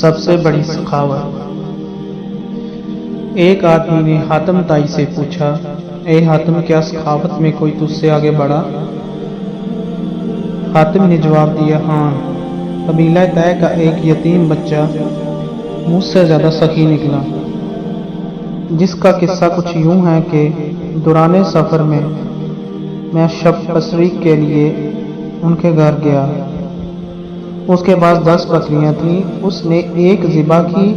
سب سے بڑی سخاوت۔ ایک آدمی نے حاتم تائی سے پوچھا، اے حاتم، کیا سخاوت میں کوئی تجھ سے آگے بڑھا؟ حاتم نے جواب دیا، ہاں، قبیلہ طے کا ایک یتیم بچہ مجھ سے زیادہ سخی نکلا، جس کا قصہ کچھ یوں ہے کہ دوران سفر میں شب پسری کے لیے ان کے گھر گیا۔ اس کے پاس 10 بکریاں تھیں۔ اس نے ایک ذبح کی،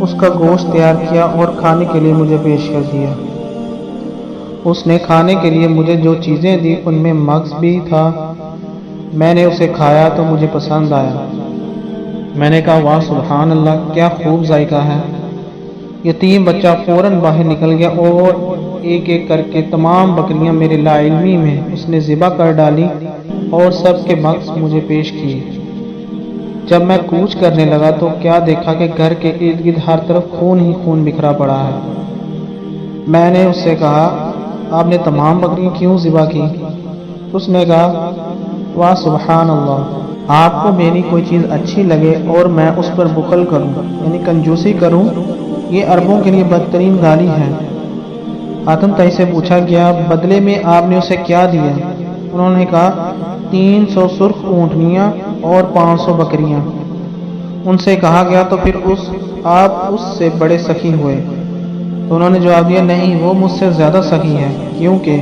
اس کا گوشت تیار کیا اور کھانے کے لیے مجھے پیش کر دیا۔ اس نے کھانے کے لیے مجھے جو چیزیں دی ان میں مغز بھی تھا۔ میں نے اسے کھایا تو مجھے پسند آیا۔ میں نے کہا، واہ سبحان اللہ، کیا خوب ذائقہ ہے۔ یتیم بچہ فوراً باہر نکل گیا اور ایک ایک کر کے تمام بکریاں میرے لاعلمی میں اس نے ذبح کر ڈالی اور سب کے مغز مجھے پیش کیے۔ جب میں کوچ کرنے لگا تو کیا دیکھا کہ گھر کے ارد گرد ہر طرف خون ہی خون بکھرا پڑا ہے۔ میں نے اس سے کہا، آپ نے تمام بکریاں کیوں ذبح کی؟ اس نے کہا، واہ سبحان اللہ، آپ کو میری کوئی چیز اچھی لگے اور میں اس پر بخل کروں، یعنی کنجوسی کروں، یہ عربوں کے لیے بدترین گالی ہے۔ حاتم تائی سے پوچھا گیا، بدلے میں آپ نے اسے کیا دیا؟ انہوں نے کہا، 300 سرخ اونٹنیاں اور 500 بکریاں۔ ان سے کہا گیا، تو پھر آپ اس سے بڑے سخی ہوئے؟ تو انہوں نے جواب دیا، نہیں، وہ مجھ سے زیادہ سخی ہے، کیونکہ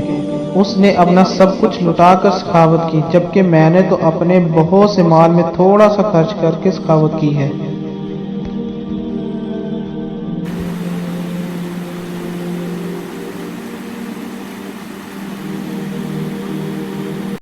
اس نے اپنا سب کچھ لٹا کر سخاوت کی، جبکہ میں نے تو اپنے بہت سے مال میں تھوڑا سا خرچ کر کے سخاوت کی ہے۔